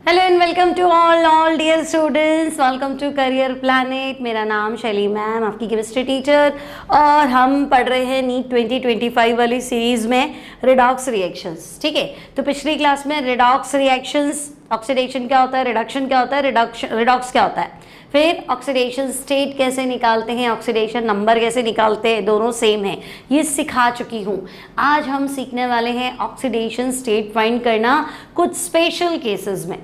Hello and welcome to all dear students, welcome to Career Planet. मेरा नाम शैली ma'am, आपकी केमिस्ट्री टीचर, और हम पढ़ रहे हैं नीट 2025 वाली सीरीज में रिडॉक्स रिएक्शंस। ठीक है, तो पिछली क्लास में रिडॉक्स रिएक्शंस, ऑक्सीडेशन क्या होता है, रिडक्शन क्या होता है, रिडॉक्स क्या होता है, फिर ऑक्सीडेशन स्टेट कैसे निकालते हैं, ऑक्सीडेशन नंबर कैसे निकालते हैं, दोनों सेम है, ये सिखा चुकी हूँ। आज हम सीखने वाले हैं ऑक्सीडेशन स्टेट फाइंड करना कुछ स्पेशल केसेस में।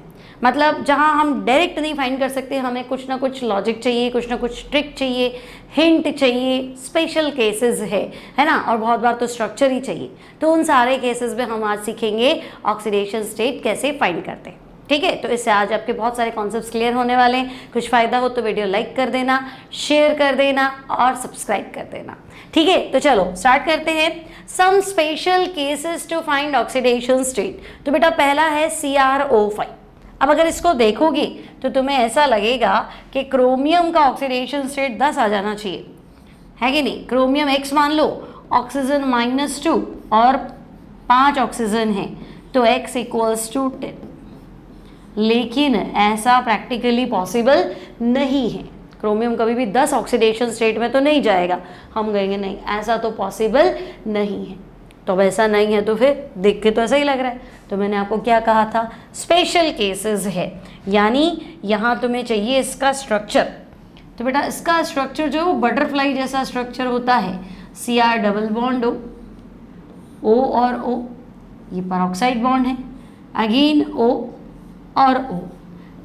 मतलब जहाँ हम डायरेक्ट नहीं फाइंड कर सकते, हमें कुछ ना कुछ लॉजिक चाहिए, कुछ ना कुछ ट्रिक चाहिए, हिंट चाहिए, स्पेशल केसेस है ना, और बहुत बार तो स्ट्रक्चर ही चाहिए। तो उन सारे केसेस में हम आज सीखेंगे ऑक्सीडेशन स्टेट कैसे फाइंड करते हैं। ठीक है, तो इससे आज आपके बहुत सारे कॉन्सेप्ट्स क्लियर होने वाले हैं। कुछ फ़ायदा हो तो वीडियो लाइक कर देना, शेयर कर देना और सब्सक्राइब कर देना। ठीक है, तो चलो स्टार्ट करते हैं। Some special cases to find oxidation state. तो बेटा पहला है CrO5। अब अगर इसको देखोगे तो तुम्हें ऐसा लगेगा कि क्रोमियम का ऑक्सीडेशन स्टेट 10 आ जाना चाहिए, है कि नहीं। क्रोमियम X मान लो, ऑक्सीजन -2 और 5 ऑक्सीजन है, तो X = 10। लेकिन ऐसा प्रैक्टिकली पॉसिबल नहीं है। क्रोमियम कभी भी 10 ऑक्सीडेशन स्टेट में तो नहीं जाएगा। हम कहेंगे नहीं, ऐसा तो पॉसिबल नहीं है। तो अब ऐसा नहीं है तो फिर देख के तो ऐसा ही लग रहा है। तो मैंने आपको क्या कहा था, स्पेशल केसेस है, यानी यहाँ तुम्हें चाहिए इसका स्ट्रक्चर। तो बेटा इसका स्ट्रक्चर जो है वो बटरफ्लाई जैसा स्ट्रक्चर होता है। Cr डबल बॉन्ड O और O, ये परऑक्साइड बॉन्ड है, अगेन O और O,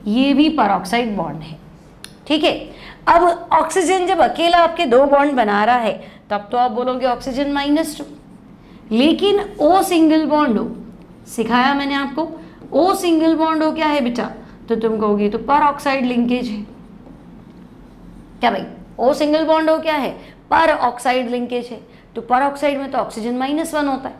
ये भी परऑक्साइड बॉन्ड है। ठीक है, अब ऑक्सीजन जब अकेला आपके 2 बॉन्ड बना रहा है तब तो आप बोलोगे ऑक्सीजन -2, लेकिन O सिंगल बॉन्ड हो, सिखाया मैंने आपको, O सिंगल बॉन्ड हो क्या है बेटा, तो तुम कहोगे तो परऑक्साइड लिंकेज है। क्या भाई, O सिंगल बॉन्ड हो क्या है, परऑक्साइड लिंकेज है। तो परऑक्साइड में तो ऑक्सीजन -1 होता है।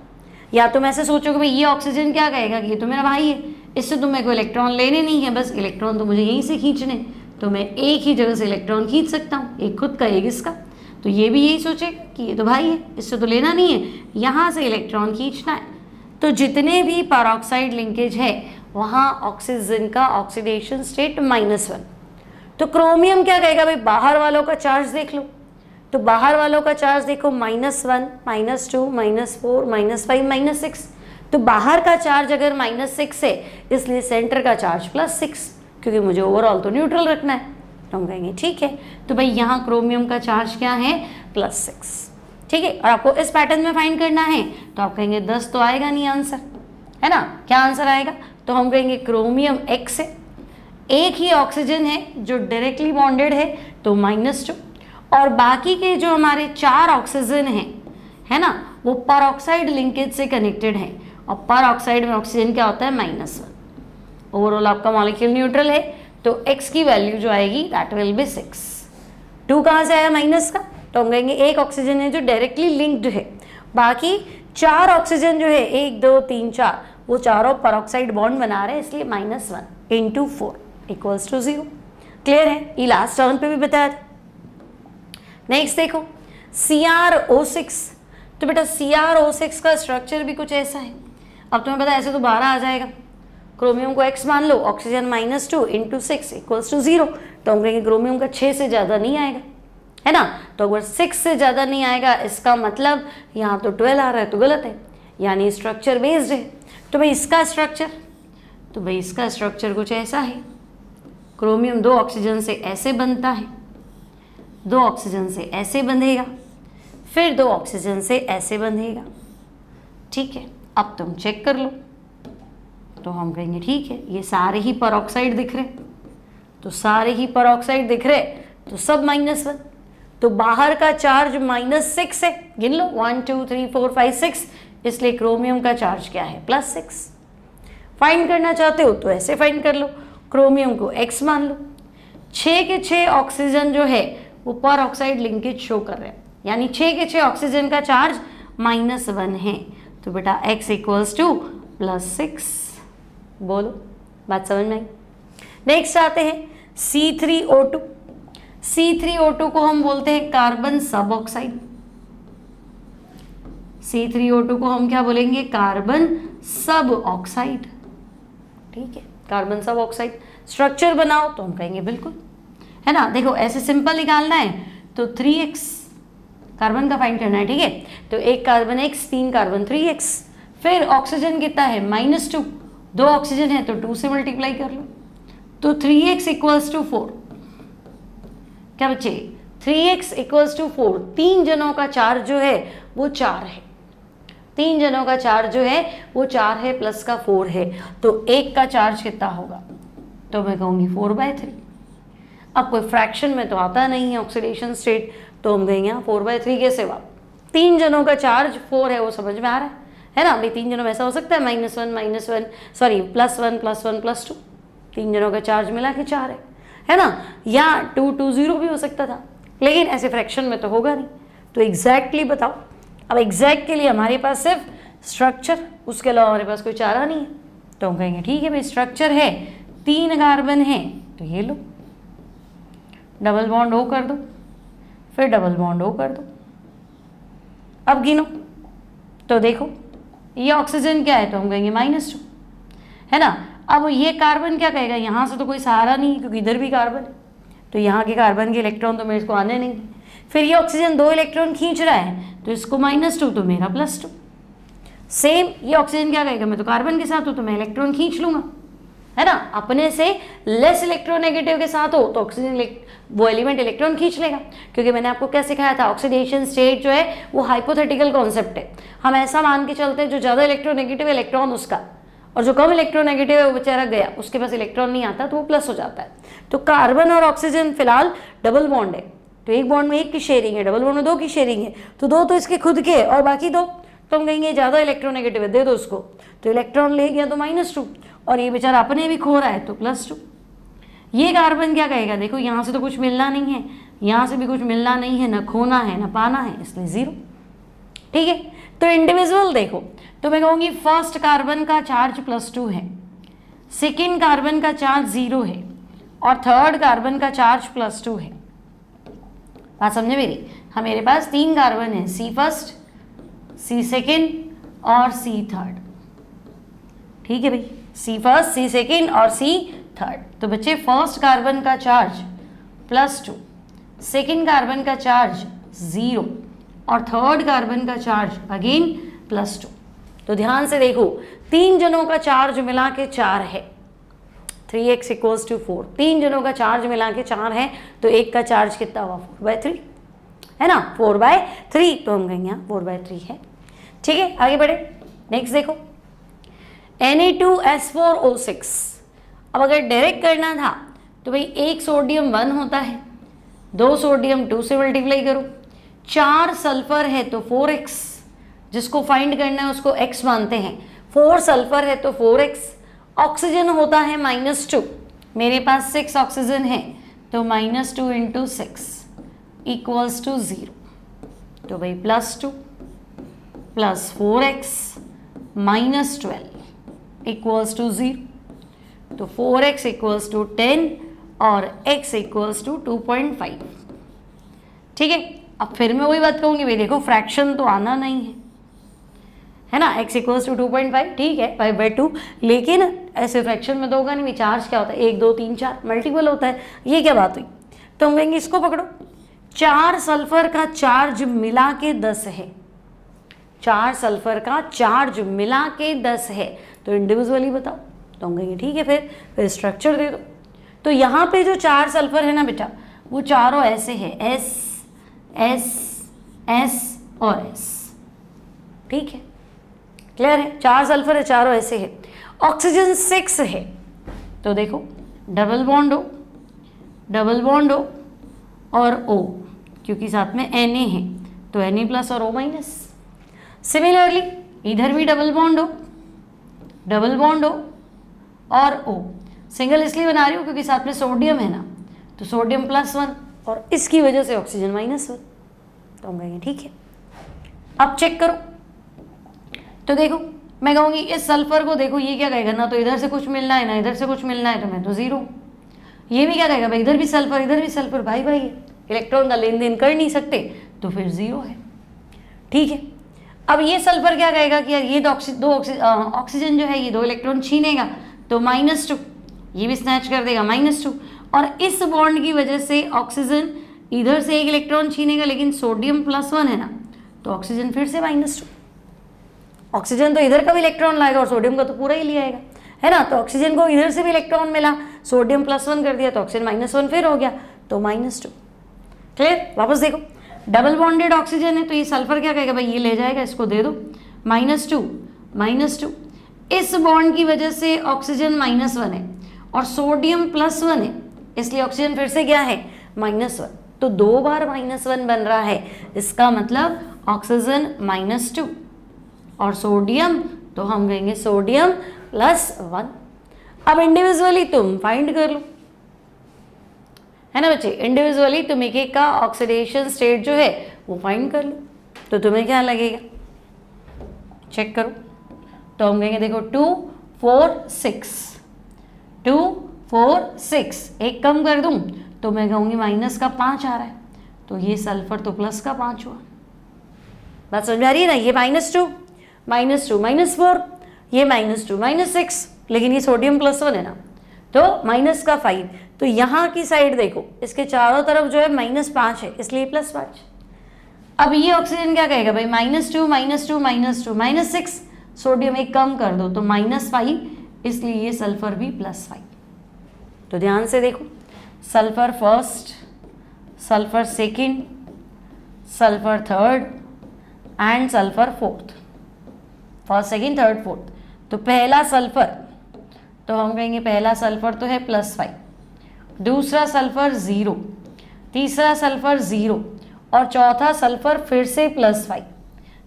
या तुम ऐसे सोचोगे भाई ये ऑक्सीजन क्या कहेगा कि ये तो मेरा भाई है, इससे तो मेरे को इलेक्ट्रॉन लेने नहीं है, बस इलेक्ट्रॉन तो मुझे यहीं से खींचने, तो मैं एक ही जगह से इलेक्ट्रॉन खींच सकता हूँ, एक खुद का एक इसका। तो ये भी यही सोचेगा कि ये तो भाई है, इससे तो लेना नहीं है, यहाँ से इलेक्ट्रॉन खींचना है। तो जितने भी परऑक्साइड लिंकेज है वहाँ ऑक्सीजन का ऑक्सीडेशन स्टेट -1। तो क्रोमियम क्या कहेगा भाई, बाहर वालों का चार्ज देख लो। तो बाहर वालों का चार्ज देखो, -1, -2, -4, -5, -6। तो बाहर का चार्ज अगर -6 है, इसलिए सेंटर का चार्ज +6, क्योंकि मुझे ओवरऑल तो न्यूट्रल रखना है। तो हम कहेंगे ठीक है, तो भाई यहाँ क्रोमियम का चार्ज क्या है, +6। ठीक है, और आपको इस पैटर्न में फाइंड करना है, तो आप कहेंगे 10 तो आएगा नहीं आंसर, है ना। क्या आंसर आएगा, तो हम कहेंगे क्रोमियम X है, एक ही ऑक्सीजन है जो डायरेक्टली बॉन्डेड है, तो -2, और बाकी के जो हमारे 4 ऑक्सीजन हैं, है ना, वो परऑक्साइड लिंकेज से कनेक्टेड है, और परऑक्साइड में ऑक्सीजन क्या होता है, -1। ओवरऑल आपका मॉलिक्यूल न्यूट्रल है, तो X की वैल्यू जो आएगी दैट विल बी 6। 2 कहाँ से आया माइनस का, तो हम कहेंगे एक ऑक्सीजन है जो डायरेक्टली लिंक्ड है, बाकी 4 ऑक्सीजन जो है 1 2 3 4, वो चारों परऑक्साइड बॉन्ड बना रहे हैं, इसलिए -1 × 4 = 0। क्लियर है, ये लास्ट टर्न पे भी बताया था। नेक्स्ट देखो CrO6। तो बेटा CrO6 का स्ट्रक्चर भी कुछ ऐसा है। अब तुम्हें पता है ऐसे तो 12 आ जाएगा, क्रोमियम को X मान लो, ऑक्सीजन -2 × 6 = 0। तो हम कहेंगे क्रोमियम का 6 से ज़्यादा नहीं आएगा, है ना। तो अगर 6 से ज़्यादा नहीं आएगा, इसका मतलब यहाँ तो 12 आ रहा है, तो गलत है, यानी स्ट्रक्चर बेस्ड है। तो भाई इसका स्ट्रक्चर, तो भाई इसका स्ट्रक्चर कुछ ऐसा है। क्रोमियम 2 ऑक्सीजन से ऐसे बनता है, 2 ऑक्सीजन से ऐसे बंधेगा, फिर 2 ऑक्सीजन से ऐसे बंधेगा। ठीक है, अब तुम चेक कर लो, तो हम कहेंगे ठीक है, ये सारे ही परऑक्साइड दिख रहे, तो सारे ही परऑक्साइड दिख रहे, तो सब -1। तो बाहर का चार्ज -6 है, गिन लो 1 2 3 4 5 6, इसलिए क्रोमियम का चार्ज क्या है, +6। फाइंड करना चाहते हो तो ऐसे फाइंड कर लो, क्रोमियम को X मान लो, 6 के 6 ऑक्सीजन जो है वो परऑक्साइड लिंकेज शो कर रहे हैं, यानी 6 के 6 ऑक्सीजन का चार्ज -1 है। तो बेटा X = +6। बोलो, बात समझ में आई। नेक्स्ट आते हैं C3O2। C3O2 को हम बोलते हैं कार्बन सब ऑक्साइड। C3O2 को हम क्या बोलेंगे, कार्बन सब ऑक्साइड। ठीक है, कार्बन सब ऑक्साइड। स्ट्रक्चर बनाओ तो हम कहेंगे बिल्कुल, है ना। देखो ऐसे सिंपल निकालना है तो 3x कार्बन का फाइंड करना है, ठीक है। तो एक कार्बन x, 3 कार्बन 3x। फिर ऑक्सीजन कितना है -2, 2 ऑक्सीजन है तो 2 से मल्टीप्लाई कर लो, तो 3x इक्वल्स टू 4। क्या बच्चे 3x इक्वल्स टू 4। 3 जनों का चार्ज जो है वो 4 है, 3 जनों का चार्ज जो है वो 4 है प्लस का 4 है, तो एक का चार्ज कितना होगा, तो मैं कहूँगी 4/3। अब कोई फ्रैक्शन में तो आता नहीं है ऑक्सीडेशन स्टेट, तो हम कहेंगे 4/3 कैसे हुआ। 3 जनों का चार्ज 4 है, वो समझ में आ रहा है ना। भाई 3 जनों में ऐसा हो सकता है -1 सॉरी +1 +1 +2, 3 जनों का चार्ज मिला के 4 है ना। या 2 2 0 भी हो सकता था, लेकिन ऐसे फ्रैक्शन में तो होगा नहीं। तो एग्जैक्टली बताओ। अब एग्जैक्ट के लिए हमारे पास सिर्फ स्ट्रक्चर, उसके अलावा हमारे पास कोई चारा नहीं है, तो हम कहेंगे ठीक है भाई स्ट्रक्चर है, 3 कार्बन है, तो ये लो डबल बॉन्ड O कर दो, फिर डबल बॉन्ड O कर दो। अब गिनो तो देखो ये ऑक्सीजन क्या है, तो हम कहेंगे -2, है ना। अब ये कार्बन क्या कहेगा, यहाँ से तो कोई सहारा नहीं क्योंकि इधर भी कार्बन है, तो यहाँ के कार्बन के इलेक्ट्रॉन तो मेरे को आने नहीं। फिर ये ऑक्सीजन 2 इलेक्ट्रॉन खींच रहा है, तो इसको -2 तो मेरा +2। सेम ये ऑक्सीजन क्या कहेगा, मैं तो कार्बन के साथ हूँ तो मैं इलेक्ट्रॉन खींच लूंगा, है ना। अपने से लेस इलेक्ट्रोनेगेटिव के साथ हो तो ऑक्सीजन वो एलिमेंट इलेक्ट्रॉन खींच लेगा, क्योंकि मैंने आपको क्या सिखाया था, ऑक्सीडेशन स्टेट जो है वो हाइपोथेटिकल कॉन्सेप्ट है। हम ऐसा मान के चलते हैं जो ज़्यादा इलेक्ट्रोनेगेटिव इलेक्ट्रॉन उसका, और जो कम इलेक्ट्रोनेगेटिव है वो बेचारा गया, उसके पास इलेक्ट्रॉन नहीं आता तो वो प्लस हो जाता है। तो कार्बन और ऑक्सीजन फिलहाल डबल बॉन्ड है, तो एक बॉन्ड में 1 की शेयरिंग है, डबल बॉन्ड में 2 की शेयरिंग है, तो 2 तो इसके खुद के और बाकी 2 तो हम कहेंगे ज़्यादा इलेक्ट्रोनेगेटिव है, दे दो उसको। तो इलेक्ट्रॉन ले गया तो -2, और ये बेचारा अपने भी खो रहा है तो +2। ये कार्बन क्या कहेगा, देखो यहाँ से तो कुछ मिलना नहीं है, यहाँ से भी कुछ मिलना नहीं है, ना खोना है ना पाना है, इसलिए 0। ठीक है, तो इंडिविजुअल देखो तो मैं कहूँगी फर्स्ट कार्बन का चार्ज +2 है, सेकेंड कार्बन का चार्ज 0 है, और थर्ड कार्बन का चार्ज +2 है। बात समझे मेरी। हाँ, मेरे पास 3 कार्बन है, C फर्स्ट, C सेकेंड और C थर्ड। ठीक है भाई, C फर्स्ट, C सेकेंड और C थर्ड। तो बच्चे फर्स्ट कार्बन का चार्ज +2, सेकेंड कार्बन का चार्ज 0 और थर्ड कार्बन का चार्ज अगेन +2। तो ध्यान से देखो, 3 जनों का चार्ज मिला के 4 है, 3x इक्वल्स टू 4। 3 जनों का चार्ज मिला के 4 है, तो एक का चार्ज कितना हुआ, 4/3, है ना, 4/3। तो हम कहेंगे 4/3 है। ठीक है, आगे बढ़े। नेक्स्ट देखो, Na2S4O6। अब अगर डायरेक्ट करना था तो भाई 1 सोडियम 1 होता है, 2 सोडियम 2 से मल्टीप्लाई करो, 4 सल्फर है तो 4x, जिसको फाइंड करना है उसको x मानते हैं, 4 सल्फर है तो 4x। ऑक्सीजन होता है -2, मेरे पास 6 ऑक्सीजन है, तो -2 × 6 इक्वल्स टू 0। तो भाई +2 + 4x -12 इक्वल्स टू 0। तो 4x इक्वल्स टू 10 और x इक्वल्स टू 2.5। ठीक है, अब फिर मैं वही बात कहूँगी भाई देखो फ्रैक्शन तो आना नहीं है ना, x इक्वल्स टू 2.5, ठीक है 5/2, लेकिन ऐसे फ्रैक्शन में तो होगा नहीं। चार्ज क्या होता है, 1 2 3 4 मल्टीपल होता है, ये क्या बात हुई। तो हम कहेंगे इसको पकड़ो, 4 सल्फर का चार्ज मिला के 10 है, 4 सल्फर का चार्ज मिला के 10 है, तो इंडिविजुअली बताओ। तो हम कहेंगे ठीक है, फिर स्ट्रक्चर दे दो। तो यहाँ पे जो 4 सल्फर है ना बेटा, वो चारों ऐसे है, S S S और S। ठीक है, क्लियर है, 4 सल्फर है, चारों ऐसे है। ऑक्सीजन 6 है, तो देखो डबल बॉन्ड O और O, क्योंकि साथ में Na है तो Na+ और O-। सिमिलरली इधर भी डबल बॉन्ड O और O। सिंगल इसलिए बना रही हूँ क्योंकि साथ में सोडियम है ना, तो सोडियम +1 और इसकी वजह से ऑक्सीजन -1। तो हम कहेंगे ठीक है। अब चेक करो, तो देखो मैं कहूँगी इस सल्फर को देखो, ये क्या कहेगा, ना तो इधर से कुछ मिलना है ना इधर से कुछ मिलना है, तो मैं तो 0। ये भी क्या कहेगा भाई, इधर भी सल्फर इधर भी सल्फर, भाई इलेक्ट्रॉन का लेन देन कर नहीं सकते, तो फिर 0 है। ठीक है, अब ये सल्फर क्या कहेगा कि यार ये दो ऑक्सीजन जो है ये 2 इलेक्ट्रॉन छीनेगा, तो -2, ये भी स्नैच कर देगा -2। और इस बॉन्ड की वजह से ऑक्सीजन इधर से एक इलेक्ट्रॉन छीनेगा, लेकिन सोडियम +1 है ना, तो ऑक्सीजन फिर से -2। ऑक्सीजन तो इधर का भी इलेक्ट्रॉन लाएगा और सोडियम का तो पूरा ही लिया आएगा, है ना। तो ऑक्सीजन को इधर से भी इलेक्ट्रॉन मिला, सोडियम +1 कर दिया तो ऑक्सीजन -1 फिर हो गया, तो -2। क्लियर? वापस देखो, डबल बॉन्डेड ऑक्सीजन है तो ये सल्फर क्या कहेगा, भाई ये ले जाएगा, इसको दे दो, -2। इस बॉन्ड की वजह से ऑक्सीजन -1 है और सोडियम +1 है, इसलिए ऑक्सीजन फिर से क्या है, -1। तो 2 बार -1 बन रहा है, इसका मतलब ऑक्सीजन -2 और सोडियम, तो हम कहेंगे सोडियम +1। अब इंडिविजुअली तुम फाइंड कर लो, है ना बच्चे, इंडिविजुअली तुम एक एक का ऑक्सीडेशन स्टेट जो है वो फाइंड कर लो। तो तुम्हें क्या लगेगा, चेक करो। तो हम कहेंगे देखो 2 4 6, 2 4 6, एक कम कर दूं तो मैं कहूँगी -5 आ रहा है, तो ये सल्फर तो +5 हुआ। बात समझ में आ रही है ना, ये -2 -4, ये -2 -6, लेकिन ये सोडियम +1 है ना, तो -5। तो यहाँ की साइड देखो, इसके चारों तरफ जो है -5 है, इसलिए +5। अब ये ऑक्सीजन क्या कहेगा भाई, -2 -2 -2 -6, सोडियम एक कम कर दो तो -5, इसलिए ये सल्फर भी +5। तो ध्यान से देखो, sulphur first, sulphur second, sulphur third and sulphur fourth, first second third fourth. तो पहला सल्फर, तो हम कहेंगे पहला सल्फर तो है +5, दूसरा सल्फर 0, तीसरा सल्फर 0 और चौथा सल्फर फिर से +5।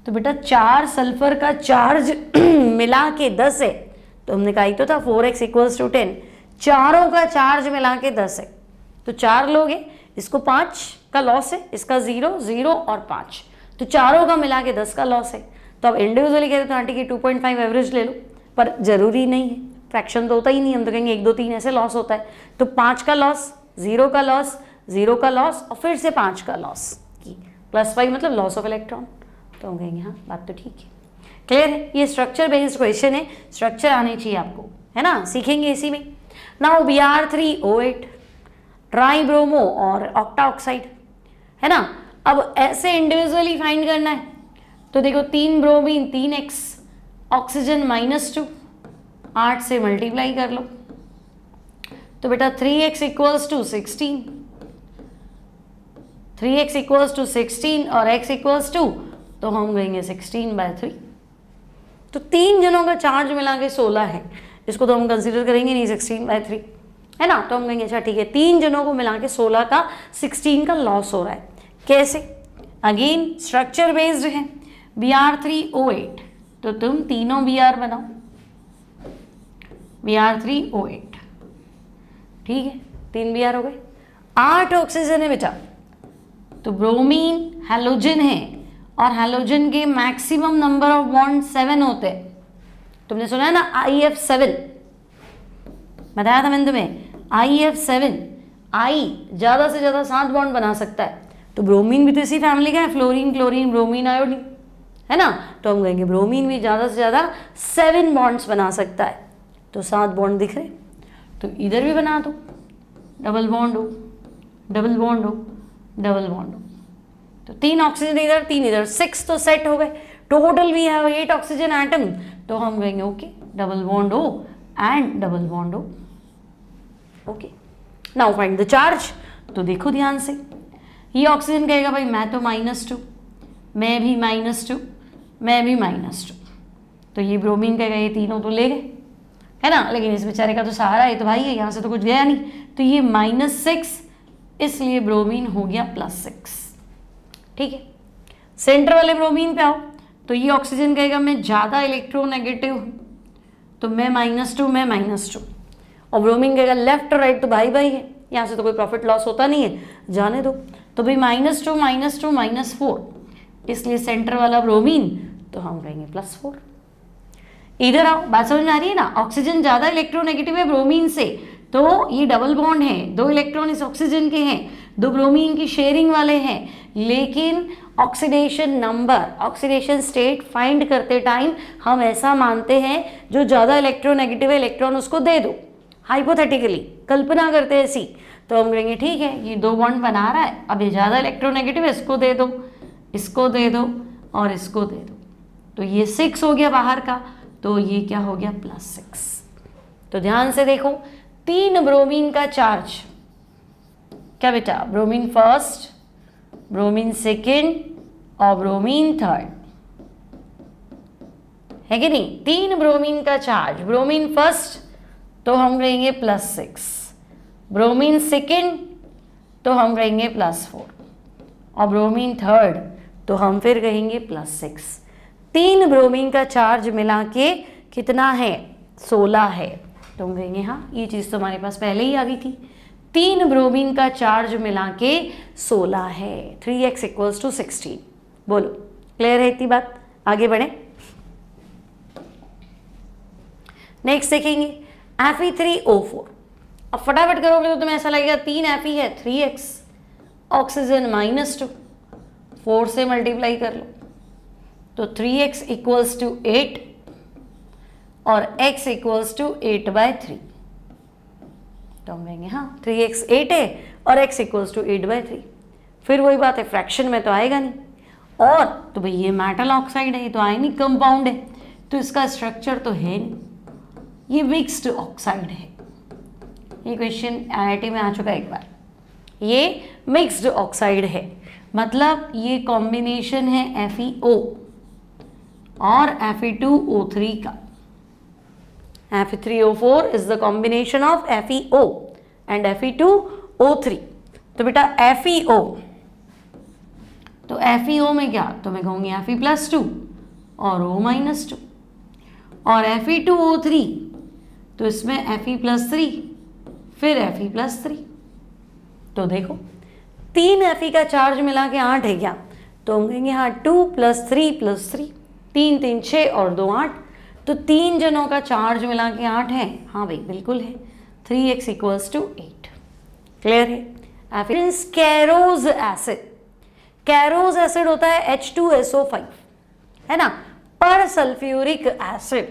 तो बेटा 4 सल्फर का चार्ज मिला के 10 है, तो हमने कहा ही तो था 4x = 10, चारों का चार्ज मिला के 10 है, तो 4 लोग हैं, इसको 5 का लॉस है, इसका 0 0 और 5, तो चारों का मिला के 10 का लॉस है। तो अब इंडिविजुअली कहते तो आंटी की 2.5 एवरेज ले लो, पर जरूरी नहीं है, फ्रैक्शन तो होता ही नहीं, हम तो कहेंगे 1 2 3 ऐसे लॉस होता है। तो 5 का लॉस, 0 का लॉस, 0 का लॉस और फिर से 5 का लॉस, की +5 मतलब लॉस ऑफ इलेक्ट्रॉन। तो हम कहेंगे हाँ बात तो ठीक है, क्लियर है। ये स्ट्रक्चर बेस्ड क्वेश्चन है, स्ट्रक्चर आने चाहिए आपको, है ना, सीखेंगे इसी में। नाउ Br3O8 ट्राइब्रोमो और ऑक्टा ऑक्साइड, है ना। अब ऐसे इंडिविजुअली फाइंड करना है, तो देखो 3 ब्रोमीन 3x, ऑक्सीजन -2, 8 से मल्टीप्लाई कर लो, तो बेटा 3x = 16, 3x = 16 और x = तो हम कहेंगे 16/3। तो 3 जनों का चार्ज मिला के 16 है, इसको तो हम कंसीडर करेंगे नहीं 16/3, है ना। तो हम कहेंगे अच्छा ठीक है, 3 जनों को मिला के 16 का 16 का लॉस हो रहा है। कैसे, अगेन स्ट्रक्चर बेस्ड है, Br3O8, तो तुम तीनों Br बनाओ, Br3O8, ठीक है, 3 Br हो गए। 8 ऑक्सीजन है बेटा, तो ब्रोमीन हैलोजन है और हैलोजन के मैक्सिमम नंबर ऑफ बॉन्ड 7 होते हैं। तुमने सुना है ना IF7, बताया था मैंने तुम्हें, IF7, I ज्यादा से ज्यादा 7 बॉन्ड बना सकता है। तो ब्रोमीन भी तो इसी फैमिली का है, फ्लोरीन क्लोरीन ब्रोमीन आयोडीन, है ना। तो हम कहेंगे ब्रोमीन भी ज्यादा से ज्यादा 7 बॉन्ड्स बना सकता है। तो 7 बॉन्ड दिख रहे, तो इधर भी बना दो, डबल बॉन्ड हो, डबल बॉन्ड हो, डबल बॉन्ड हो, तो 3 ऑक्सीजन इधर 3 इधर, 6 तो सेट हो गए। Total we have 8 oxygen atom, तो हम कहेंगे ओके डबल बॉन्ड हो एंड डबल बॉन्ड हो, okay. Now find the charge. तो देखो ध्यान से, ये ऑक्सीजन कहेगा भाई मैं तो -2, मैं भी -2, मैं भी -2, तो ये ब्रोमीन कहेगा ये तीनों तो ले गए, है ना, लेकिन इस बेचारे का तो सहारा है, तो भाई है यहाँ से तो कुछ गया नहीं, तो ये -6, इसलिए ब्रोमीन हो गया +6, ठीक है। सेंटर वाले ब्रोमीन पे आओ, तो ये ऑक्सीजन कहेगा मैं ज़्यादा इलेक्ट्रोनेगेटिव हूँ, तो मैं -2, मैं -2, और ब्रोमीन कहेगा लेफ्ट और राइट तो भाई भाई है, यहाँ से तो कोई प्रॉफिट लॉस होता नहीं है, जाने दो। तो भाई -2 -2 -4, इसलिए सेंटर वाला ब्रोमीन, तो हम कहेंगे +4। इधर आओ, बात समझ में आ रही है ना, ऑक्सीजन ज़्यादा इलेक्ट्रोनेगेटिव है ब्रोमीन से, तो ये डबल बॉन्ड है, 2 इलेक्ट्रॉन इस ऑक्सीजन के हैं, 2 ब्रोमीन की शेयरिंग वाले हैं, लेकिन oxidation number, oxidation state find करते टाइम हम ऐसा मानते हैं जो ज़्यादा इलेक्ट्रोनेगेटिव है इलेक्ट्रॉन उसको दे दो, हाइपोथेटिकली कल्पना करते हैं ऐसी, तो हम कहेंगे ठीक है ये 2 बॉन्ड बना रहा है, अब ये ज़्यादा इलेक्ट्रोनेगेटिव है, इसको दे दो, इसको दे दो और इसको दे दो, तो ये 6 हो गया बाहर का, तो ये क्या हो गया +6। तो ध्यान से देखो, 3 ब्रोमीन का चार्ज, क्या बेटा, ब्रोमीन फर्स्ट, ब्रोमीन सेकेंड और ब्रोमीन थर्ड, है कि नहीं? 3 ब्रोमीन का चार्ज, ब्रोमीन फर्स्ट तो हम कहेंगे +6, ब्रोमीन सेकेंड तो हम कहेंगे +4 और ब्रोमीन थर्ड तो हम फिर कहेंगे +6। 3 ब्रोमीन का चार्ज मिला के कितना है, 16 है, तो हम कहेंगे हाँ ये चीज़ तो हमारे पास पहले ही आ गई थी। 3 ब्रोमीन का चार्ज मिला के 16 है, 3x = 16। बोलो क्लियर है इतनी बात? आगे बढ़े, नेक्स्ट देखेंगे Fe3O4। अब फटाफट करोगे तो तुम्हें ऐसा लगेगा 3 Fe है, 3x, ऑक्सीजन -2, 4 से मल्टीप्लाई कर लो तो 3x = 8 और x = 8/3, तो हम कहेंगे हाँ 3x 8 है और x = 8/3। फिर वही बात है, फ्रैक्शन में तो आएगा नहीं, और तो भाई ये मेटल ऑक्साइड है, ये तो आयनिक कंपाउंड है, तो इसका स्ट्रक्चर तो है नहीं, ये मिक्स्ड ऑक्साइड है। ये क्वेश्चन IIT में आ चुका है एक बार, ये मिक्स्ड ऑक्साइड है, मतलब ये कॉम्बिनेशन है FeO और Fe2O3 का। Fe3O4 is the combination of FeO and Fe2O3। तो बेटा FeO, तो FeO में क्या, तो मैं कहूँगी Fe+2 और O-2, और Fe2O3 तो इसमें Fe+3 फिर Fe+3। तो देखो 3 Fe का चार्ज मिला के 8 है क्या, तो हम कहेंगे हाँ 2 + 3 + 3, 3 3 6 और 2 8, तो 3 जनों का चार्ज मिला के 8 है, हाँ भाई बिल्कुल है, 3x = 8। क्लियर है? कैरोज एसिड, कैरोज एसिड होता है H2SO5, है ना, पर सल्फ्यूरिक एसिड,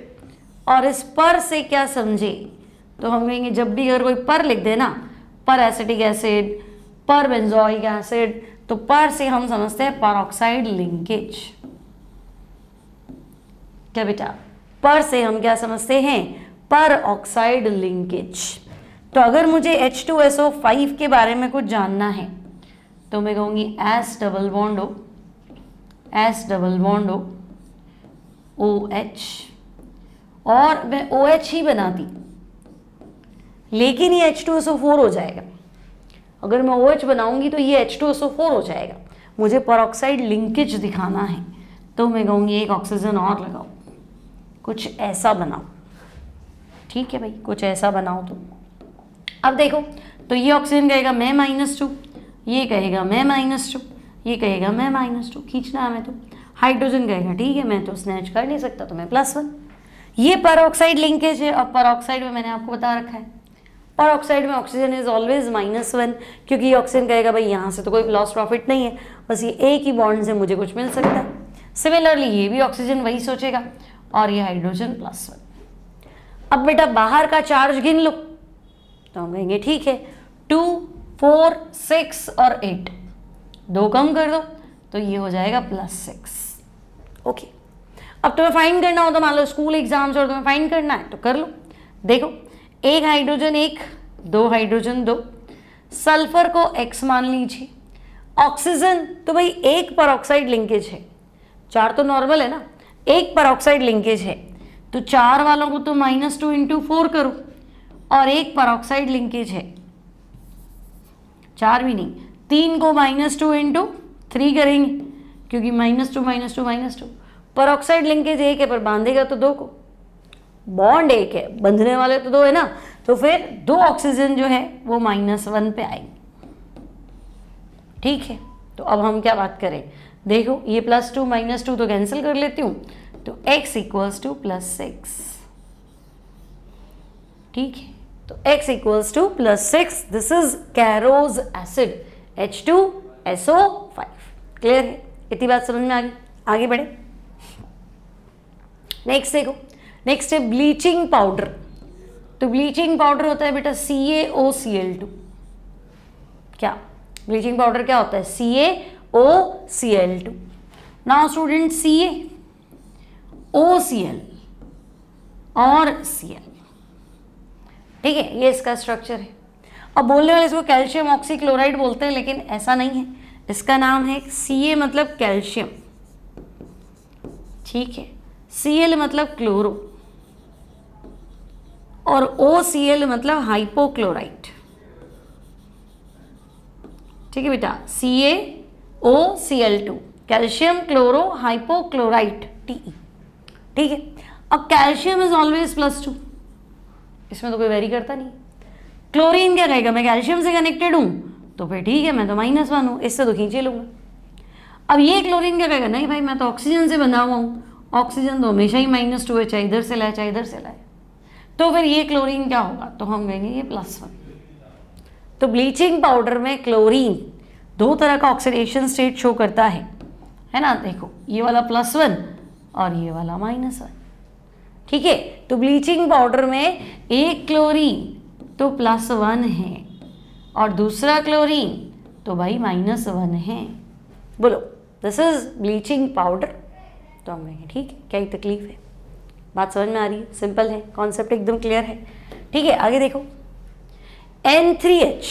और इस पर से क्या समझे, तो हम कहेंगे जब भी अगर कोई पर लिख देना, पर एसिटिक एसिड, पर बेंजोइक एसिड, तो पर से हम समझते हैं परऑक्साइड लिंकेज। क्या बेटा, पर से हम क्या समझते हैं, पर ऑक्साइड लिंकेज। तो अगर मुझे H2SO5 के बारे में कुछ जानना है तो मैं कहूँगी S double bond O OH, और मैं OH ही बनाती, लेकिन ये H2SO4 हो जाएगा। अगर मैं OH बनाऊंगी तो ये H2SO4 हो जाएगा, मुझे परऑक्साइड लिंकेज दिखाना है, तो मैं कहूँगी एक ऑक्सीजन और लगाओ, कुछ ऐसा बनाओ। ठीक है भाई, कुछ ऐसा बनाओ। तो अब देखो, तो ये ऑक्सीजन कहेगा मैं -2, ये कहेगा मैं -2, ये कहेगा मैं -2, खींचना है हमें। तो हाइड्रोजन कहेगा ठीक है मैं तो स्नैच कर नहीं सकता, तो मैं +1। ये परऑक्साइड लिंकेज है। अब परऑक्साइड में मैंने आपको बता रखा है, परऑक्साइड में ऑक्सीजन इज ऑलवेज -1, क्योंकि ये ऑक्सीजन कहेगा भाई यहाँ से तो कोई लॉस प्रॉफिट नहीं है, बस ये एक ही बॉन्ड से मुझे कुछ मिल सकता है। सिमिलरली ये भी ऑक्सीजन वही सोचेगा, और ये हाइड्रोजन +1। अब बेटा बाहर का चार्ज गिन लो, तो हम कहेंगे ठीक है 2 4 6 और 8, 2 कम कर दो तो ये हो जाएगा +6। ओके, अब तुम्हें फाइंड करना हो तो मान लो स्कूल एग्जाम्स और तुम्हें फाइंड करना है तो कर लो। देखो 1 हाइड्रोजन 1, 2 हाइड्रोजन 2, सल्फर को X मान लीजिए, ऑक्सीजन तो भाई एक परऑक्साइड लिंकेज है, 4 तो नॉर्मल है ना, एक परऑक्साइड लिंकेज है, तो 4 वालों को तो -2 × 4 करो, और एक परऑक्साइड लिंकेज है, 4 भी नहीं 3 को -2 × 3 करेंगे, क्योंकि -2 परऑक्साइड लिंकेज एक है पर बांधेगा तो 2 को, बॉन्ड एक है बंधने वाले तो 2 है ना, तो फिर 2 ऑक्सीजन जो है वो -1 पे आएंगे। ठीक है, तो अब हम क्या बात करें, देखो ये +2 -2 तो कैंसिल कर लेती हूँ, तो x = +6। ठीक है, तो x = +6, this is कैरोज acid H2SO5। Clear है, इतनी बात समझ में आ गई? आगे बढ़े, नेक्स्ट देखो, नेक्स्ट है ब्लीचिंग पाउडर। तो ब्लीचिंग पाउडर होता है बेटा CaOCl2। क्या ब्लीचिंग पाउडर क्या होता है? CaOCl2। नाउ स्टूडेंट CaOCl और Cl, ठीक है, ये इसका स्ट्रक्चर है। अब बोलने वाले इसको कैल्शियम ऑक्सीक्लोराइड बोलते हैं, लेकिन ऐसा नहीं है, इसका नाम है Ca मतलब कैल्शियम, ठीक है, Cl मतलब क्लोरो और OCl मतलब हाइपोक्लोराइट, ठीक है बेटा, CaOCl2 calcium chloro hypochlorite Te, ठीक है। अब कैल्शियम इज ऑलवेज +2, इसमें तो कोई वेरी करता नहीं। क्लोरीन क्या कहेगा? मैं कैल्शियम से कनेक्टेड हूं, तो फिर ठीक है, मैं तो -1 हूं, इससे तो खींचे लूंगा। अब ये क्लोरीन क्या कहेगा? नहीं भाई, मैं तो ऑक्सीजन से बना हुआ हूं, ऑक्सीजन तो हमेशा ही -2 है, चाहे इधर से लाए चाहे इधर से लाए, तो फिर ये क्लोरीन क्या होगा? तो हम कहेंगे ये +1। तो ब्लीचिंग पाउडर में क्लोरीन 2 तरह का ऑक्सीडेशन स्टेट शो करता है ना, देखो ये वाला +1 और ये वाला -1, ठीक है। तो ब्लीचिंग पाउडर में एक क्लोरीन तो +1 है और दूसरा क्लोरीन तो भाई -1 है। बोलो, दिस इज ब्लीचिंग पाउडर। तो हम कहेंगे ठीक है, क्या ही तकलीफ है, बात समझ में आ रही है, सिंपल है, कॉन्सेप्ट एकदम क्लियर है, ठीक है। आगे देखो N3H,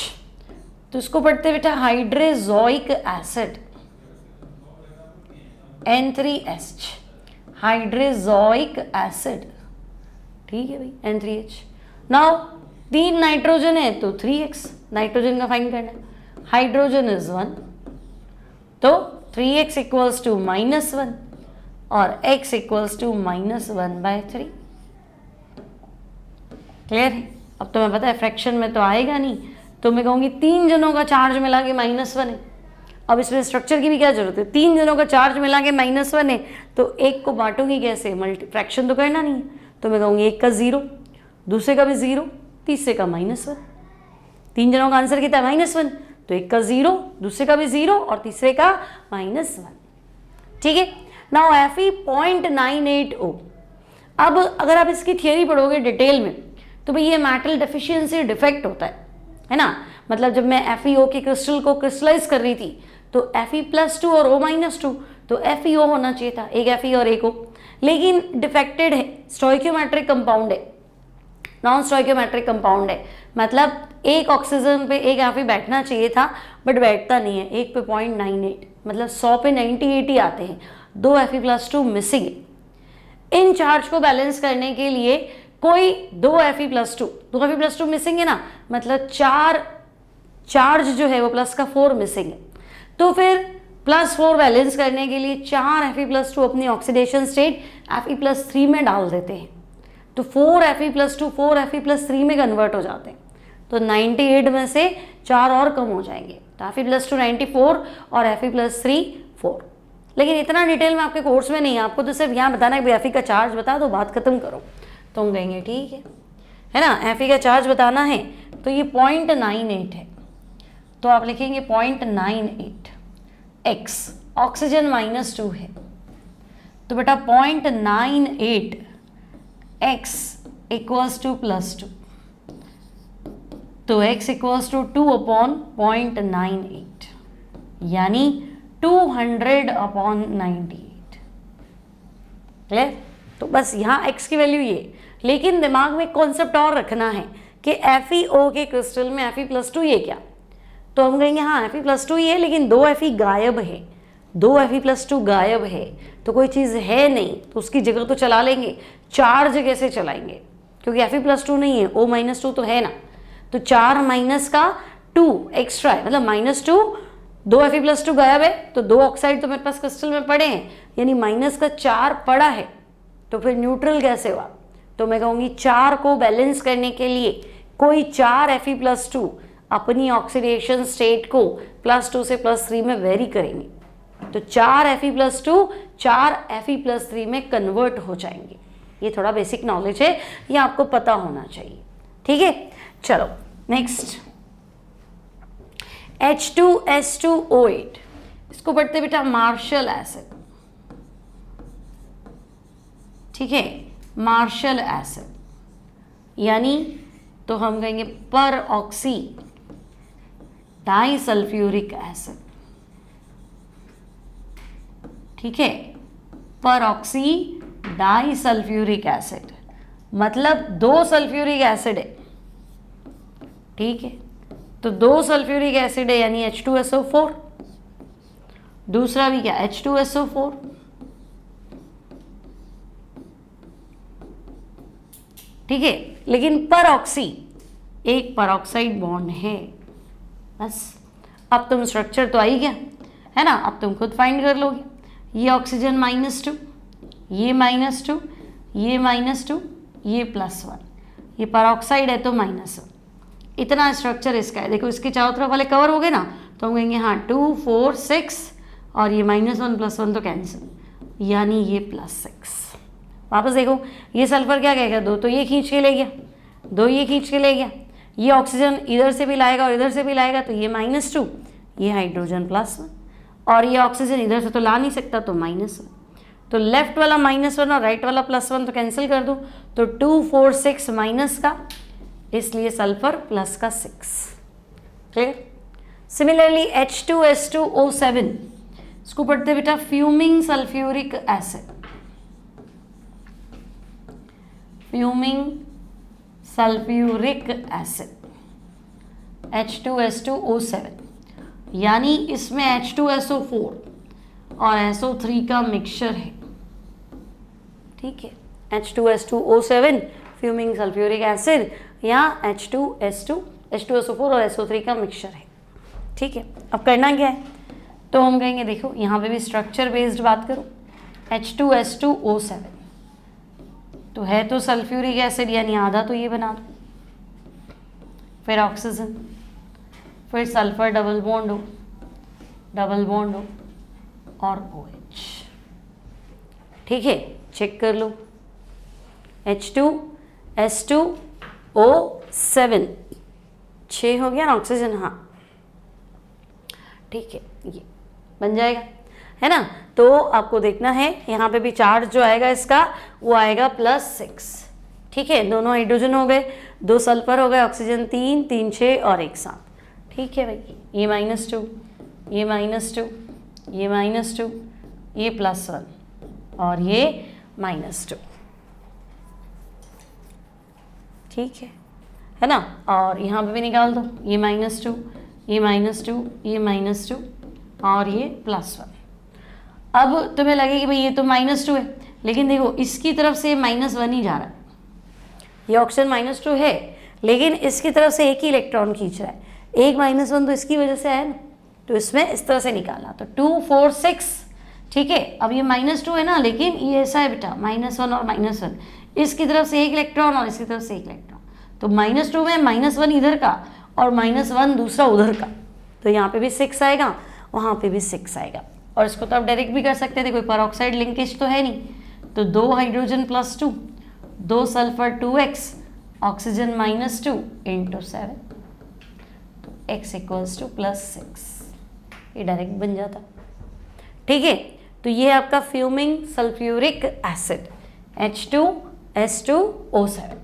तो इसको पढ़ते बेटा hydrazoic acid, N3H hydrazoic acid, ठीक है भाई, N3H। नाउ 3 नाइट्रोजन है तो 3x, नाइट्रोजन का फाइंड करना है, हाइड्रोजन इज 1, तो 3x इक्वल्स टू -1 और x इक्वल्स टू -1/3, क्लियर है। अब तो मैं पता है फ्रैक्शन में तो आएगा नहीं, तो मैं कहूँगी 3 जनों का चार्ज मिला के -1 है। अब इसमें स्ट्रक्चर की भी क्या जरूरत है, 3 जनों का चार्ज मिला के -1 है, तो एक को बांटूंगी कैसे? फ्रैक्शन तो करना नहीं है, तो मैं कहूँगी एक का 0, दूसरे का भी 0, तीसरे का -1। 3 जनों का आंसर कितना है? -1, तो एक का 0, दूसरे का भी 0 और तीसरे का -1, ठीक है। Now Fe 0.980। अब अगर आप इसकी थियरी पढ़ोगे डिटेल में, तो भाई ये मेटल डेफिशिएंसी डिफेक्ट होता है ना। मतलब जब मैं FeO के क्रिस्टल को क्रिस्टलाइज कर रही थी, तो Fe+2 और O-2, तो FeO होना चाहिए था, एक Fe और एक O, लेकिन डिफेक्टेड है, स्टोइकियोमेट्रिक कंपाउंड है, नॉन स्टोइकियोमेट्रिक कंपाउंड है, मतलब एक ऑक्सीजन पे एक Fe बैठना चाहिए था बट बैठता नहीं है, एक पे 0.98, मतलब 100 पे 98 ही आते हैं, 2 Fe+2 मिसिंग है। इन चार्ज को बैलेंस करने के लिए कोई 2 Fe+2 मिसिंग है ना, मतलब 4 चार्ज जो है वो प्लस का 4 मिसिंग है, तो फिर +4 बैलेंस करने के लिए 4 Fe+2 अपनी ऑक्सीडेशन स्टेट Fe+3 में डाल देते हैं, तो 4 Fe+2 4 Fe+3 में कन्वर्ट हो जाते हैं, तो 98 में से 4 और कम हो जाएंगे, तो Fe+2 94 और Fe+3 4। लेकिन इतना डिटेल में आपके कोर्स में नहीं है, आपको तो सिर्फ यहाँ बताना है कि Fe का चार्ज बता दो, बात खत्म करो, तो हम कहेंगे ठीक है ना। Fe का चार्ज बताना है तो ये 0.98 है, तो आप लिखेंगे 0.98, x ऑक्सीजन -2 है, तो बेटा 0.98 x इक्वल्स टू +2, तो x इक्वल्स टू 2/0.98 यानी 200/98, क्लियर। तो बस यहाँ x की वैल्यू ये, लेकिन दिमाग में कॉन्सेप्ट और रखना है कि FeO के क्रिस्टल में Fe+2 ये क्या, तो हम कहेंगे हाँ Fe+2 ये है, लेकिन 2 Fe गायब है, 2 Fe+2 गायब है, तो कोई चीज़ है नहीं, तो उसकी जगह तो चला लेंगे, चार्ज कैसे चलाएंगे, क्योंकि Fe+2 नहीं है, O-2 तो है ना, तो 4 माइनस का 2 एक्स्ट्रा है, मतलब -2, 2 Fe+2 गायब है, तो 2 ऑक्साइड तो मेरे पास क्रिस्टल में पड़े हैं, यानी -4 पड़ा है, तो फिर न्यूट्रल कैसे हुआ, तो मैं कहूँगी 4 को बैलेंस करने के लिए कोई 4 Fe+2 अपनी ऑक्सीडेशन स्टेट को +2 से +3 में वेरी करेंगे, तो 4 Fe+2 4 Fe+3 में कन्वर्ट हो जाएंगे। ये थोड़ा बेसिक नॉलेज है, ये आपको पता होना चाहिए, ठीक है। चलो नेक्स्ट, H2S2O8, इसको पढ़ते बेटा मार्शल एसिड, ठीक है, मार्शल एसिड यानी तो हम कहेंगे पर ऑक्सी डाई सल्फ्यूरिक एसिड, ठीक है, पर ऑक्सी डाई सल्फ्यूरिक एसिड, मतलब 2 सल्फ्यूरिक एसिड है, ठीक है, तो 2 सल्फ्यूरिक एसिड है यानी H2SO4, दूसरा भी क्या H2SO4, ठीक है, लेकिन पर ऑक्सी एक परऑक्साइड बॉन्ड है, बस। अब तुम स्ट्रक्चर तो आई गया है ना, अब तुम खुद फाइंड कर लोगे। ये ऑक्सीजन -2, ये -2, ये -2, ये +1, ये परऑक्साइड है तो -1, इतना स्ट्रक्चर इसका है। देखो इसके चारों तरफ वाले कवर हो गए ना, तो हम कहेंगे हाँ 2, 4, 6 और ये -1 +1 तो कैंसिल, यानी ये +6। वापस देखो ये सल्फर क्या कहेगा, 2 तो ये खींच के ले गया, 2 ये खींच के ले गया, ये ऑक्सीजन इधर से भी लाएगा और इधर से भी लाएगा तो ये -2, ये हाइड्रोजन +1, और ये ऑक्सीजन इधर से तो ला नहीं सकता तो -1, तो लेफ्ट वाला -1 और राइट वाला +1 तो कैंसिल कर दो, तो 2, 4, 6 माइनस का, इसलिए सल्फर प्लस का 6। क्लियर। सिमिलरली H2S2O7, इसको पढ़ते बेटा fuming sulphuric acid, fuming sulphuric acid H2S2O7, यानी इसमें H2SO4 और SO3 का मिक्सचर है, ठीक है, H2S2O7 फ्यूमिंग सल्फ्यूरिक एसिड या H2SO4 और SO3 का मिक्सचर है, ठीक है। अब करना क्या है, तो हम कहेंगे देखो यहाँ पे भी स्ट्रक्चर बेस्ड बात करो, H2S2O7 तो है तो सल्फ्यूरिक एसिड यानी आधा तो ये बना दो, फिर ऑक्सीजन, फिर सल्फर डबल बॉन्ड हो और OH, ठीक है, चेक कर लो H2S2O7 6 हो गया ना ऑक्सीजन, हाँ ठीक है, ये बन जाएगा है ना। तो आपको देखना है यहाँ पे भी चार्ज जो आएगा इसका वो आएगा +6, ठीक है, दोनों हाइड्रोजन हो गए, 2 सल्फर हो गए, ऑक्सीजन 3, 3, 6 और 1 7, ठीक है भाई, ये -2, ये -2, ये -2, ये +1 और ये -2, ठीक है ना। और यहाँ पे भी निकाल दो, ये -2, ये -2, ये -2 और ये +1। अब तुम्हें लगे कि भाई ये तो -2 है, लेकिन देखो इसकी तरफ से -1 ही जा रहा है, ये ऑक्सीजन -2 है लेकिन इसकी तरफ से एक ही इलेक्ट्रॉन खींच रहा है, एक -1 तो इसकी वजह से है ना, तो इसमें इस तरह से निकाला, तो 2, 4, 6, ठीक है। अब ये -2 है ना, लेकिन ये ऐसा है बेटा -1 और -1, इसकी तरफ से एक इलेक्ट्रॉन और इसकी तरफ से एक इलेक्ट्रॉन, तो -2 में -1 इधर का और -1 दूसरा उधर का, तो यहाँ पे भी 6 आएगा, वहाँ पे भी 6 आएगा। और इसको तो आप डायरेक्ट भी कर सकते थे, कोई परऑक्साइड लिंकेज तो है नहीं, तो 2 हाइड्रोजन +2, 2 सल्फर 2x, ऑक्सीजन -2 × 7, तो x = +6, ये डायरेक्ट बन जाता, ठीक है। तो ये आपका fuming sulphuric acid H2S2O7।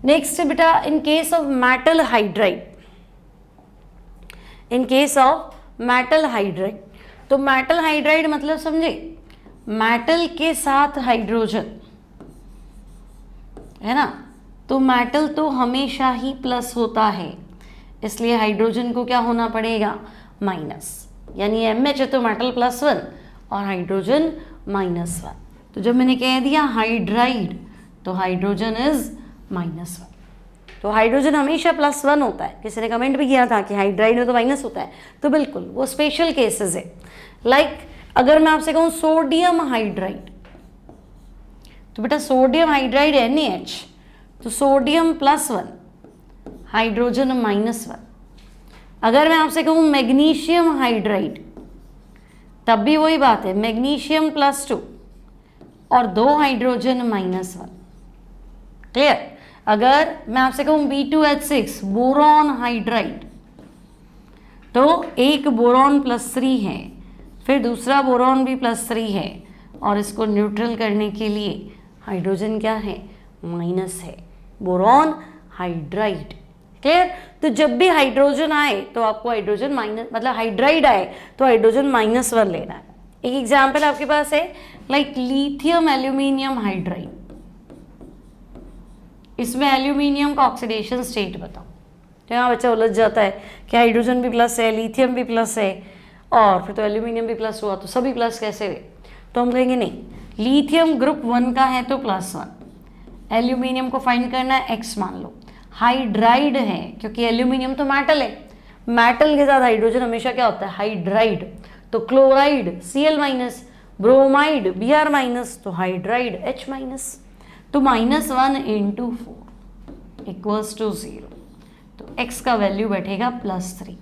Next बेटा in case of metal hydride, in case of metal hydride, तो मेटल हाइड्राइड मतलब समझे, मेटल के साथ हाइड्रोजन है ना, तो मेटल तो हमेशा ही प्लस होता है, इसलिए हाइड्रोजन को क्या होना पड़ेगा, माइनस, यानी MH है तो मेटल +1 और हाइड्रोजन -1। तो जब मैंने कह दिया हाइड्राइड तो हाइड्रोजन इज -1, तो हाइड्रोजन हमेशा +1 होता है। किसी ने कमेंट भी किया था कि हाइड्राइड में तो माइनस होता है, तो बिल्कुल वो स्पेशल केसेस है। लाइक अगर मैं आपसे कहूँ सोडियम हाइड्राइड, तो बेटा सोडियम हाइड्राइड NaH, तो सोडियम +1 हाइड्रोजन -1। अगर मैं आपसे कहूँ मैग्नीशियम हाइड्राइड, तब भी वही बात है, मैग्नीशियम +2 और 2 हाइड्रोजन -1। क्लियर। अगर मैं आपसे कहूँ B2H6 बोरॉन हाइड्राइड, तो एक बोरॉन +3 है, फिर दूसरा बोरॉन भी +3 है, और इसको न्यूट्रल करने के लिए हाइड्रोजन क्या है, माइनस है, बोरॉन हाइड्राइड। क्लियर? तो जब भी हाइड्रोजन आए तो आपको हाइड्रोजन माइनस, मतलब हाइड्राइड आए तो हाइड्रोजन -1 लेना है। एक एग्जाम्पल आपके पास है लाइक लिथियम एल्यूमिनियम हाइड्राइड। इसमें एल्यूमिनियम का ऑक्सीडेशन स्टेट बताओ। तो यहाँ बच्चा उलझ जाता है कि हाइड्रोजन भी प्लस है, लिथियम भी प्लस है, और फिर तो एल्यूमिनियम भी प्लस हुआ, तो सभी प्लस कैसे हुए? तो हम कहेंगे नहीं, लिथियम ग्रुप 1 का है तो +1, एल्यूमिनियम को फाइंड करना है X मान लो, हाइड्राइड है क्योंकि एल्यूमिनियम तो मेटल है, मेटल के साथ हाइड्रोजन हमेशा क्या होता है? हाइड्राइड। तो क्लोराइड Cl-, ब्रोमाइड Br-, तो हाइड्राइड H-। तो -1 × 4 = 0, तो X का वैल्यू बैठेगा +3।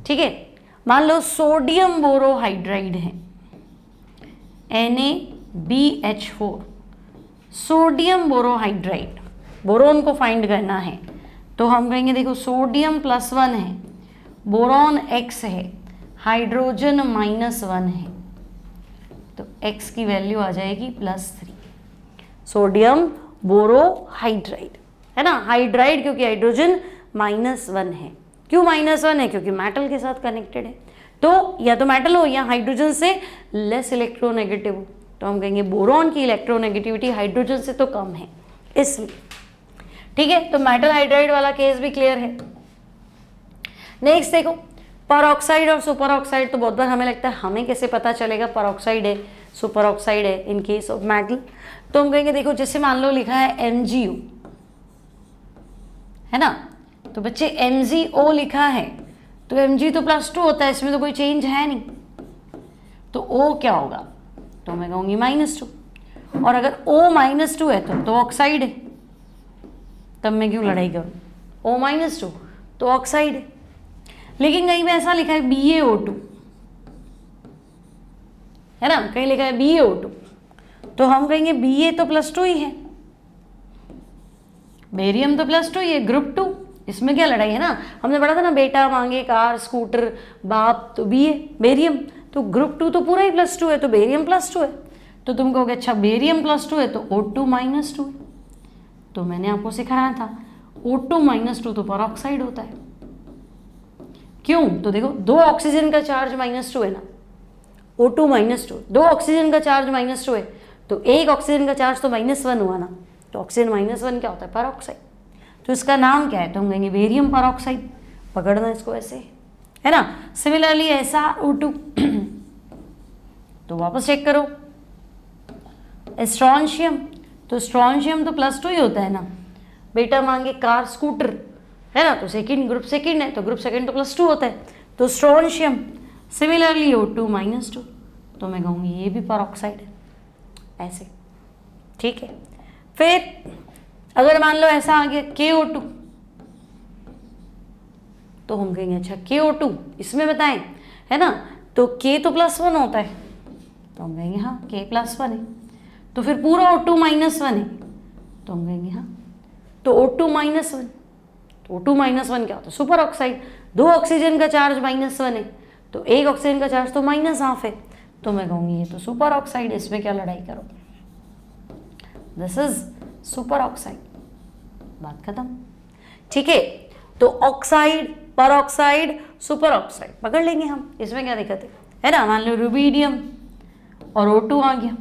ठीक है, मान लो सोडियम बोरोहाइड्राइड है NaBH4, सोडियम बोरोहाइड्राइड, बोरोन को फाइंड करना है तो हम कहेंगे देखो सोडियम +1 है, बोरॉन X है, हाइड्रोजन -1 है, तो X की वैल्यू आ जाएगी +3। सोडियम बोरोहाइड्राइड है ना, हाइड्राइड क्योंकि हाइड्रोजन -1 है। क्यों -1 है? क्योंकि मेटल के साथ कनेक्टेड है, तो या तो मेटल हो या हाइड्रोजन से लेस इलेक्ट्रोनेगेटिव हो, तो हम कहेंगे बोरॉन की इलेक्ट्रोनेगेटिविटी हाइड्रोजन से तो कम है, इसलिए। ठीक है, तो मेटल हाइड्राइड वाला केस भी क्लियर है। नेक्स्ट देखो, परऑक्साइड और सुपर ऑक्साइड। तो बहुत बार हमें लगता है हमें कैसे पता चलेगा परऑक्साइड है सुपर ऑक्साइड है इन केस ऑफ मेटल? तो हम कहेंगे देखो, जैसे मान लो लिखा है MgO है ना, तो बच्चे MgO लिखा है तो Mg तो +2 होता है, इसमें तो कोई चेंज है नहीं, तो O क्या होगा? तो मैं कहूँगी -2। और अगर O -2 है तो ऑक्साइड है, तब मैं क्यों लड़ाई करूँ? O -2 तो ऑक्साइड है। लेकिन कहीं पे ऐसा लिखा है BaO2 है ना, कहीं लिखा है BaO2, तो हम कहेंगे Ba तो +2 ही है, बेरियम तो +2 ही है, ग्रुप 2, इसमें क्या लड़ाई है ना। हमने पढ़ा था ना, बेटा मांगे कार स्कूटर बाप, तो Ba बेरियम, तो ग्रुप 2 तो पूरा ही +2 है, तो बेरियम +2 है। तो तुम कहोगे अच्छा बेरियम +2 है तो O2 -2 है, तो मैंने आपको सिखाया था O2 -2 तो परऑक्साइड होता है। क्यों? तो देखो, 2 ऑक्सीजन का चार्ज -2 है ना, O2 -2, 2 ऑक्सीजन का चार्ज -2 है, तो 1 ऑक्सीजन का चार्ज तो -1 हुआ ना, तो ऑक्सीजन -1 क्या होता है? परऑक्साइड। तो इसका नाम क्या है? तो हम कहेंगे बेरियम परऑक्साइड। पकड़ना इसको ऐसे है ना। सिमिलरली SrO2 तो वापस चेक करो, स्ट्रॉन्शियम, तो स्ट्रॉन्शियम तो +2 ही होता है ना, बेटा मांगे कार स्कूटर है ना, तो सेकंड ग्रुप सेकंड है, तो ग्रुप सेकंड तो +2 होता है, तो स्ट्रॉन्शियम। सिमिलरली O2 -2, तो मैं कहूँगी ये भी परऑक्साइड है, ऐसे। ठीक है, फिर अगर मान लो ऐसा आ गया KO2, तो हम कहेंगे अच्छा KO2 इसमें बताएं है ना, तो K तो +1 होता है, तो हम कहेंगे हाँ K +1 है। तो फिर पूरा O2 -1 है, तो हम कहेंगे हाँ, तो O2 -1, तो O2 -1 क्या होता है? Super oxide. 2 ऑक्सीजन का चार्ज -1 है, तो 1 ऑक्सीजन का चार्ज तो -1/2 है, तो मैं कहूँगी ये तो सुपर ऑक्साइड, इसमें क्या लड़ाई करो, दिस इज सुपर ऑक्साइड। बात खत्म। ठीक है, तो ऑक्साइड, परऑक्साइड, सुपर ऑक्साइड पकड़ लेंगे हम, इसमें क्या दिक्कत है ना। मान लो रुबीडियम और O2 आ गया,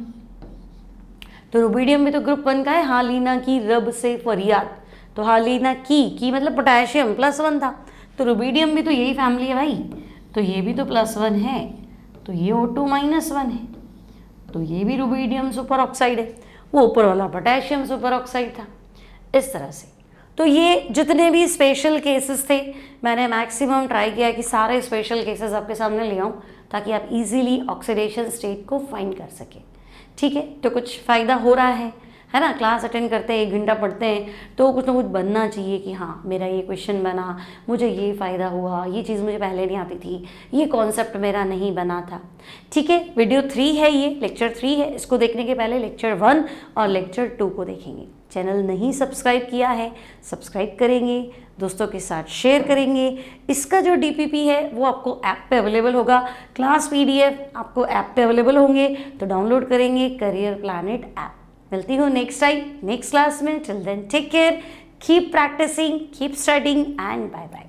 तो रुबीडियम भी तो ग्रुप 1 का है, हालिना की रब से फरियाद, तो हालिना की मतलब पोटेशियम +1 था, तो रुबीडियम भी तो यही फैमिली है भाई, तो ये भी तो +1 है, तो ये O2 -1 है, तो ये भी रुबीडियम सुपर ऑक्साइड है, वो ऊपर वाला पोटेशियम सुपर ऑक्साइड था, इस तरह से। तो ये जितने भी स्पेशल केसेस थे, मैंने मैक्सिमम ट्राई किया कि सारे स्पेशल केसेस आपके सामने ले आऊँ ताकि आप इजीली ऑक्सीडेशन स्टेट को फाइंड कर सकें। ठीक है, तो कुछ फ़ायदा हो रहा है ना। क्लास अटेंड करते हैं, 1 घंटा पढ़ते हैं, तो कुछ ना कुछ बनना चाहिए कि हाँ मेरा ये क्वेश्चन बना, मुझे ये फ़ायदा हुआ, ये चीज़ मुझे पहले नहीं आती थी, ये कॉन्सेप्ट मेरा नहीं बना था। ठीक है, वीडियो 3 है, ये लेक्चर 3 है, इसको देखने के पहले लेक्चर 1 और लेक्चर 2 को देखेंगे। चैनल नहीं सब्सक्राइब किया है, सब्सक्राइब करेंगे, दोस्तों के साथ शेयर करेंगे। इसका जो DPP है वो आपको ऐप पे अवेलेबल होगा, क्लास PDF आपको ऐप पे अवेलेबल होंगे, तो डाउनलोड करेंगे करियर प्लैनेट ऐप। मिलती हूँ नेक्स्ट टाइम नेक्स्ट क्लास में। Till then take care, keep practising, keep studying and bye bye.